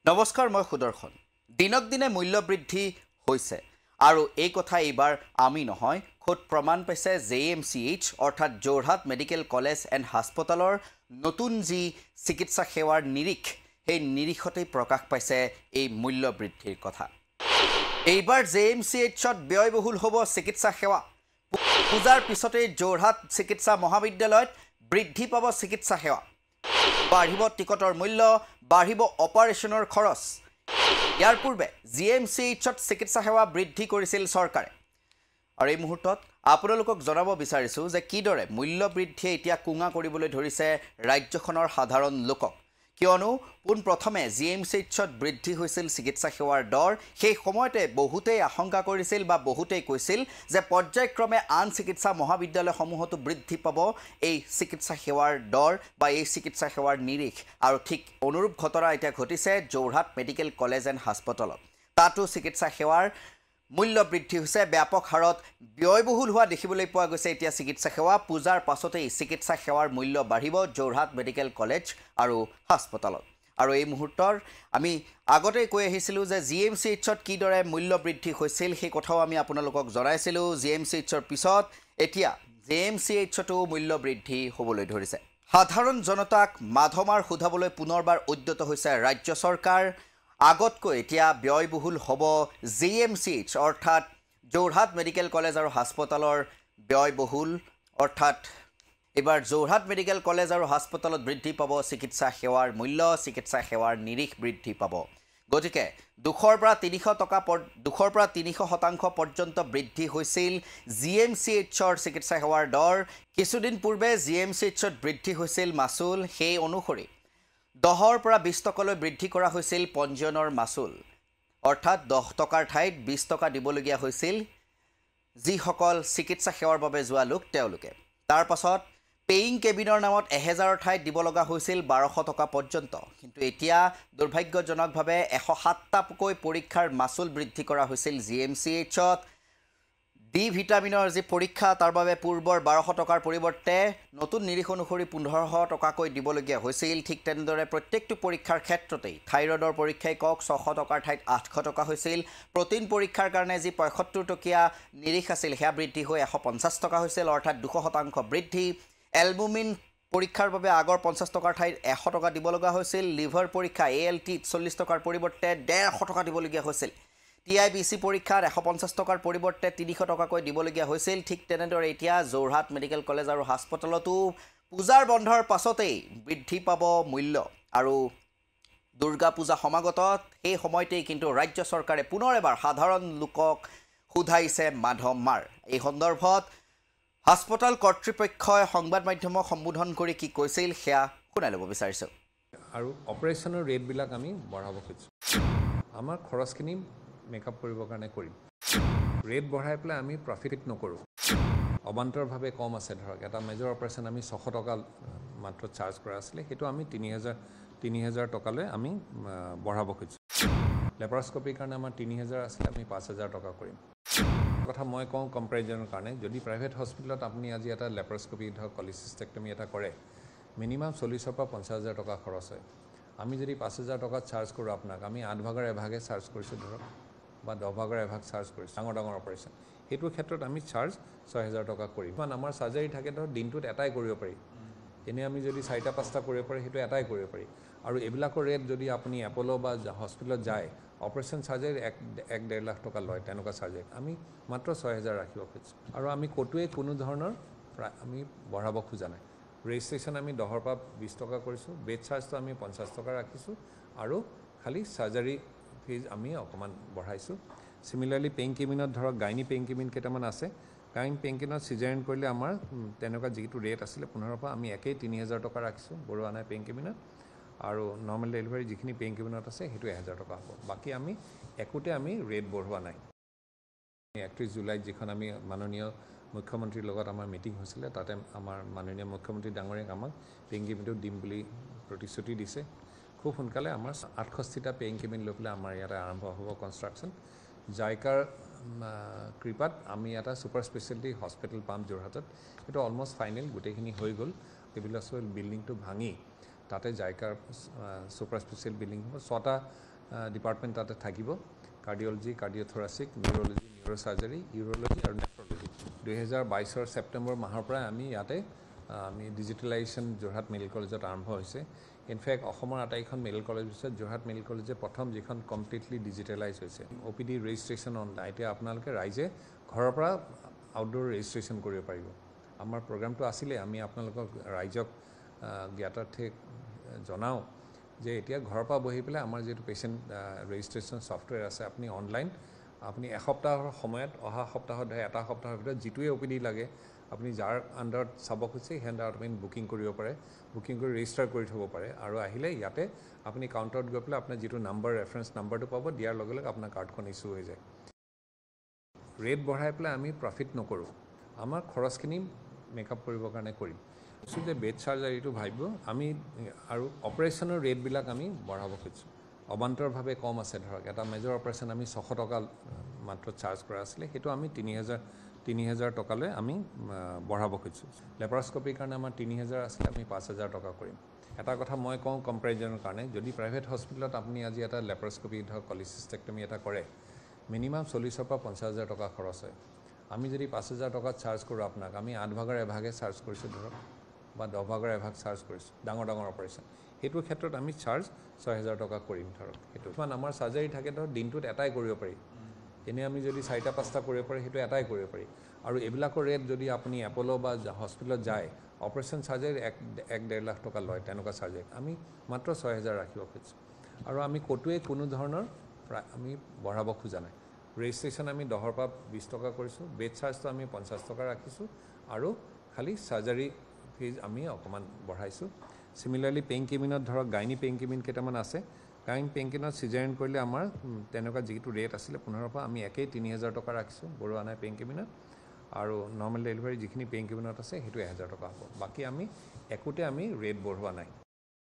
নমস্কাৰ, মই সুদৰ্শন। দিনক দিনে মূল্য বৃদ্ধি হৈছে আৰু এই কথা এইবাৰ আমি নহয়, খোদ প্ৰমাণ পাইছে JMCH অৰ্থাৎ যোৰহাট মেডিকেল কলেজ এণ্ড হাস্পতালৰ নতুন যি চিকিৎসা সেৱাৰ নিৰিখ, সেই নিৰিখতেই প্ৰকাশ পাইছে এই মূল্য বৃদ্ধিৰ কথা। এইবাৰ JMCHত ব্যয়বহুল হ'ব চিকিৎসা সেৱা। পূজাৰ পিছতেই যোৰহাট চিকিৎসা মহাবিদ্যালয়ত বৃদ্ধি পাব চিকিৎসা সেৱা। বাঢ়িব টিকটৰ মূল্য, বাঢ়িব অপাৰেশ্যনৰ খৰচ। ইয়াৰ পূৰ্বে JMCHত চিকিৎসা সেৱা বৃদ্ধি কৰিছিল চৰকাৰে। আৰু এই মুহূৰ্তত আপোনালোকক জনাব বিচাৰিছোঁ যে কিদৰে মূল্য বৃদ্ধিয়ে এতিয়া কুঙা কৰিবলৈ ধৰিছে ৰাজ্যখনৰ সাধাৰণ লোকক। কিয়নো পোনপ্ৰথমে JMCHত বৃদ্ধি হৈছিল চিকিৎসা সেৱাৰ দৰ, সেই সময়তে বহুতেই আশংকা কৰিছিল বা বহুতেই কৈছিল যে পৰ্যায়ক্ৰমে আন চিকিৎসা মহাবিদ্যালয়সমূহতো বৃদ্ধি পাব এই চিকিৎসা সেৱাৰ দৰ বা এই চিকিৎসা সেৱাৰ নিৰিখ। আৰু ঠিক অনুৰূপ ঘটনা এতিয়া ঘটিছে যোৰহাট মেডিকেল কলেজ এণ্ড হাস্পতালত। তাতো চিকিৎসা সেৱাৰ মূল্য বৃদ্ধি হৈছে, ব্যাপক হাৰত ব্যয়বহুল হোৱা দেখিবলৈ পোৱা গৈছে এতিয়া চিকিৎসা সেৱা। পূজাৰ পাছতেই চিকিৎসা সেৱাৰ মূল্য বাঢ়িব যোৰহাট মেডিকেল কলেজ আৰু হাস্পতালত। আৰু এই মুহূৰ্তৰ আমি আগতেই কৈ আহিছিলোঁ যে JMCHত কিদৰে মূল্য বৃদ্ধি হৈছিল সেই কথাও আমি আপোনালোকক জনাইছিলোঁ। JMCHৰ পিছত এতিয়া JMCHতো মূল্য বৃদ্ধি হ'বলৈ ধৰিছে। সাধাৰণ জনতাক মাধমাৰ সোধাবলৈ পুনৰবাৰ উদ্যত হৈছে ৰাজ্য চৰকাৰ। আগতকৈ এতিয়া ব্যয়বহুল হ'ব JMCH অৰ্থাৎ যোৰহাট মেডিকেল কলেজ আৰু হাস্পতালৰ ব্যয়বহুল, অৰ্থাৎ এইবাৰ যোৰহাট মেডিকেল কলেজ আৰু হাস্পতালত বৃদ্ধি পাব চিকিৎসা সেৱাৰ মূল্য, চিকিৎসা সেৱাৰ নিৰিখ বৃদ্ধি পাব। গতিকে 200ৰ পৰা 300% পৰ্যন্ত বৃদ্ধি হৈছিল JMCHৰ চিকিৎসা সেৱাৰ দৰ। কিছুদিন পূৰ্বে JMCHত বৃদ্ধি হৈছিল মাচুল, সেই অনুসৰি 10ৰ পৰা 20 টকালৈ বৃদ্ধি কৰা হৈছিল পঞ্জীয়নৰ মাচুল। অৰ্থাৎ 10 টকাৰ ঠাইত 20 টকা দিবলগীয়া হৈছিল যিসকল চিকিৎসা সেৱাৰ বাবে যোৱা লোক তেওঁলোকে। তাৰ পাছত পেইং কেবিনৰ নামত 1000ৰ ঠাইত দিব লগা হৈছিল 1200 টকা পৰ্যন্ত। কিন্তু এতিয়া দুৰ্ভাগ্যজনকভাৱে 107টাকৈ পৰীক্ষাৰ মাচুল বৃদ্ধি কৰা হৈছিল JMCHত। ডি ভিটামিনৰ যি পৰীক্ষা তাৰ বাবে পূৰ্বৰ 1200 টকাৰ পৰিৱৰ্তে নতুন নিৰিখ অনুসৰি 1500 টকাকৈ দিবলগীয়া হৈছিল। ঠিক তেনেদৰে প্ৰত্যেকটো পৰীক্ষাৰ ক্ষেত্ৰতেই থাইৰয়ডৰ পৰীক্ষাই কওক 600 টকাৰ ঠাইত 800 টকা হৈছিল। প্ৰটিন পৰীক্ষাৰ কাৰণে যি 75 টকীয়া নিৰিখ আছিল সেয়া বৃদ্ধি হৈ 150 টকা হৈছিল, অৰ্থাৎ 200% বৃদ্ধি। এলবুমিন পৰীক্ষাৰ বাবে আগৰ 50 টকাৰ ঠাইত 100 টকা দিব লগা হৈছিল। লিভাৰ পৰীক্ষা ALT 40 টকাৰ পৰিৱৰ্তে 150 টকা দিবলগীয়া হৈছিল। TIBC পৰীক্ষাত 150 টকাৰ পৰিৱৰ্তে 300 টকাকৈ দিবলগীয়া হৈছিল। ঠিক তেনেদৰে এতিয়া যোৰহাট মেডিকেল কলেজ আৰু হাস্পতালতো পূজাৰ বন্ধৰ পাছতেই বৃদ্ধি পাব মূল্য। আৰু দুৰ্গা পূজা সমাগত, সেই সময়তেই কিন্তু ৰাজ্য চৰকাৰে পুনৰ এবাৰ সাধাৰণ লোকক সোধাইছে মাধমাৰ। এই সন্দৰ্ভত হাস্পতাল কৰ্তৃপক্ষই সংবাদ মাধ্যমক সম্বোধন কৰি কি কৈছিল সেয়া শুনাই ল'ব বিচাৰিছোঁ। আৰু অপাৰেশ্যনৰ ৰেটবিলাক আমি বঢ়াব খুজিছোঁ। আমাৰ খৰচখিনি মেকআপ কৰিবৰ কাৰণে কৰিম। ৰেট বঢ়াই পেলাই আমি প্ৰফিট নকৰোঁ। অবান্তৰভাৱে কম আছে, ধৰক এটা মেজৰ অপাৰেশ্যন আমি 600 টকা মাত্ৰ চাৰ্জ কৰা আছিলে, সেইটো আমি 3000 টকালৈ আমি বঢ়াব খুজিছোঁ। লেপাৰস্কপিৰ কাৰণে আমাৰ 3000 আছিলে, আমি 5000 টকা কৰিম। কথা মই কওঁ কম্পেৰিজনৰ কাৰণে, যদি প্ৰাইভেট হস্পিটেলত আপুনি আজি এটা লেপাৰস্কপি ধৰক কলিচিষ্টেক্টমি এটা কৰে, মিনিমাম 40,000 পৰা 50,000 টকা খৰচ হয়। আমি যদি 5000 টকা চাৰ্জ কৰোঁ আপোনাক, আমি 8 ভাগৰ এভাগে চাৰ্জ কৰিছোঁ ধৰক, বা 10 ভাগৰ এভাগ চাৰ্জ কৰিছোঁ ডাঙৰ অপাৰেশ্যন, সেইটোৰ ক্ষেত্ৰত আমি চাৰ্জ 6000 টকা কৰিম। কাৰণ আমাৰ চাৰ্জাৰী থাকে ধৰক দিনটোত এটাই কৰিব পাৰি, এনেই আমি যদি 4-5টা কৰিব পাৰি সেইটো এটাই কৰিব পাৰি। আৰু এইবিলাকৰ ৰেট যদি আপুনি এপ'ল' বা হস্পিটেলত যায়, অপাৰেশ্যন চাৰ্জাৰী 1-1.5 লাখ টকা লয় তেনেকুৱা চাৰ্জাৰী, আমি মাত্ৰ 6000 ৰাখিব খুজিছোঁ। আৰু আমি ক'তোৱে কোনো ধৰণৰ আমি বঢ়াব খোজা নাই। ৰেজিষ্ট্ৰেশ্যন আমি 10ৰ পৰা 20 টকা কৰিছোঁ, বেড চাৰ্জটো আমি 50 টকা ৰাখিছোঁ, আৰু খালি চাৰ্জাৰী ফিজ আমি অকণমান বঢ়াইছোঁ। চিমিলাৰলি পেইন কেবিনত ধৰক গাইনী পেইন কেবিন কেইটামান আছে, গাইনী পেইন কেবিনত চিজাৰিন কৰিলে আমাৰ তেনেকুৱা যিটো ৰেট আছিলে 15ৰ পৰা আমি একেই 3000 টকা ৰাখিছোঁ বৰুৱা নাই পেইন কেবিনত। আৰু নৰ্মেল ডেলিভাৰী যিখিনি পেইন কেবিনত আছে সেইটো 1000 টকা হ'ব। বাকী আমি একোতে আমি ৰেট বঢ়োৱা নাই। 31 জুলাইত যিখন আমি মাননীয় মুখ্যমন্ত্ৰীৰ লগত আমাৰ মিটিং হৈছিলে, তাতে আমাৰ মাননীয় মুখ্যমন্ত্ৰী ডাঙৰীয়াক আমাক পেইন কেবিনটো দিম বুলি প্ৰতিশ্ৰুতি দিছে। খুব সোনকালে আমাৰ 68টা পেইন কেবিন লৈ পেলাই আমাৰ ইয়াতে আৰম্ভ হ'ব কনষ্ট্ৰাকশ্যন। জাইকাৰ কৃপাত আমি এটা ছুপাৰ স্পেচিয়েলিটি হস্পিটেল পাম যোৰহাটত, সেইটো অলমষ্ট ফাইনেল, গোটেইখিনি হৈ গ'ল। চিভিল হস্পিটেল বিল্ডিংটো ভাঙি তাতে জাইকাৰ ছুপাৰ স্পেচিয়েল বিল্ডিং হ'ব 6টা ডিপাৰ্টমেণ্ট তাতে থাকিব কাৰ্ডিঅ'লজি কাৰ্ডিঅ'থোৰাচিক নিউৰ'লজি নিউৰ'চাৰ্জাৰী ইউৰ'লজি আৰু নেফ্ৰলজি 2022 ছেপ্টেম্বৰ মাহৰ পৰা আমি ইয়াতে আমি ডিজিটেলাইজেশ্যন যোৰহাট মেডিকেল কলেজত আৰম্ভ হৈছে ইনফেক্ট অসমৰ আটাইকেইখন মেডিকেল কলেজ পিছত যোৰহাট মেডিকেল কলেজে প্ৰথম যিখন কমপ্লিটলি ডিজিটেলাইজ হৈছে OPD ৰেজিষ্ট্ৰেশ্যন অনলাইন এতিয়া আপোনালোকে ৰাইজে ঘৰৰ পৰা আউটডোৰ ৰেজিষ্ট্ৰেশ্যন কৰিব পাৰিব আমাৰ প্ৰগ্ৰামটো আছিলে আমি আপোনালোকক ৰাইজক জ্ঞাতাৰ্থে জনাওঁ যে এতিয়া ঘৰৰ পৰা বহি পেলাই আমাৰ যিটো পেচেণ্ট ৰেজিষ্ট্ৰেশ্যন ছফ্টৱেৰ আছে আপুনি অনলাইন আপুনি এসপ্তাহৰ সময়ত অহা সপ্তাহত এটা সপ্তাহৰ ভিতৰত যিটোৱে OPD লাগে আপুনি যাৰ আণ্ডাৰত চাব খুজিছে সেই আণ্ডাৰত আপুনি বুকিং কৰিব পাৰে বুকিং কৰি ৰেজিষ্টাৰ কৰি থ'ব পাৰে আৰু আহিলে ইয়াতে আপুনি কাউণ্টাৰত গৈ পেলাই আপোনাৰ যিটো নাম্বাৰ ৰেফাৰেঞ্চ নাম্বাৰটো পাব দিয়াৰ লগে লগে আপোনাৰ কাৰ্ডখন ইছ্যু হৈ যায় ৰেট বঢ়াই পেলাই আমি প্ৰফিট নকৰোঁ আমাৰ খৰচখিনি মেকআপ কৰিবৰ কাৰণে কৰিম যে বেড চাৰ্জাৰীটো ভাবিব আমি আৰু অপাৰেশ্যনৰ ৰেটবিলাক আমি বঢ়াব খুজিছোঁ অবান্তৰভাৱে কম আছে ধৰক এটা মেজৰ অপাৰেশ্যন আমি 600 টকা মাত্ৰ চাৰ্জ কৰা আছিলে সেইটো আমি 3000 টকালৈ আমি বঢ়াব খুজিছোঁ লেপাৰস্কপিৰ কাৰণে আমাৰ 3000 আছিলে আমি 5000 টকা কৰিম এটা কথা মই কওঁ কম্পেৰিজনৰ কাৰণে যদি প্ৰাইভেট হস্পিটেলত আপুনি আজি এটা লেপাৰস্কপি ধৰক কলিচিষ্টেক্টমি এটা কৰে মিনিমাম 40,000 পৰা 50,000 টকা খৰচ হয় আমি যদি 5000 টকাত চাৰ্জ কৰোঁ আপোনাক আমি 8 ভাগৰ এভাগে চাৰ্জ কৰিছোঁ ধৰক বা 10 ভাগৰ এভাগ চাৰ্জ কৰিছোঁ ডাঙৰ অপাৰেশ্যন সেইটো ক্ষেত্ৰত আমি চাৰ্জ 6000 টকা কৰিম ধৰক সেইটো মানে আমাৰ চাৰ্জাৰী থাকে ধৰক দিনটোত এটাই কৰিব পাৰি এনেই আমি যদি 4টা 5টা কৰিব পাৰি সেইটো এটাই কৰিব পাৰি আৰু এইবিলাকৰ ৰেট যদি আপুনি এপ'ল' বা হস্পিটেলত যায় অপাৰেশ্যন চাৰ্জাৰী 1.5 লাখ টকা লয় তেনেকুৱা চাৰ্জাৰী আমি মাত্ৰ 6000 ৰাখিব খুজিছোঁ আৰু আমি ক'তোৱে কোনো ধৰণৰ আমি বঢ়াব খোজা নাই ৰেজিষ্ট্ৰেশ্যন আমি 10 পৰা 20 টকা কৰিছোঁ বেড চাৰ্জটো আমি 50 টকা ৰাখিছোঁ আৰু খালি চাৰ্জাৰী ফিজ আমি অকণমান বঢ়াইছোঁ সিমিলাৰলি পেইন কেবিনত ধৰক গাইনী পেইন কেবিন কেইটামান আছে গাইন পেইন কেবিনত চিজাৰিন কৰিলে আমাৰ তেনেকুৱা যিটো ৰেট আছিলে 15 পৰা আমি একেই 3000 টকা ৰাখিছোঁ বঢ়োৱা নাই পেইন কেবিনত আৰু নৰ্মেল ডেলিভাৰী যিখিনি পেইন কেবিনত আছে সেইটো 1000 টকা হ'ব বাকী আমি একোতে আমি ৰেট বঢ়োৱা নাই